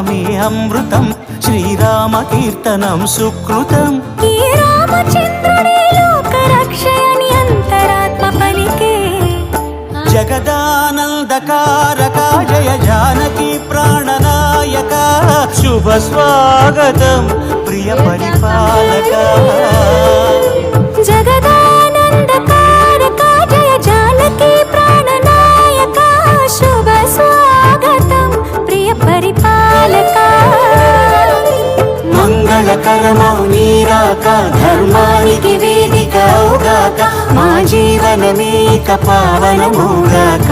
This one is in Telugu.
నామమే అమృతం శ్రీరామ కీర్తనం సుకృతం ఈ రామచంద్రుడే లోక రక్షయని అంతరాత్మ పలికే జగదానందకారక జయ జానకి ప్రాణనాయక శుభ స్వాగతం ప్రియ పరిపాలక జగదానందకారక జయ జానకి ప్రాణనాయక శుభ స్వాగతం ప్రియ పరిపాలక మంగళకరమౌ నీరాక ధర్మానికి వేదిక అవుగాక మా జీవనమేక పావనమౌగాక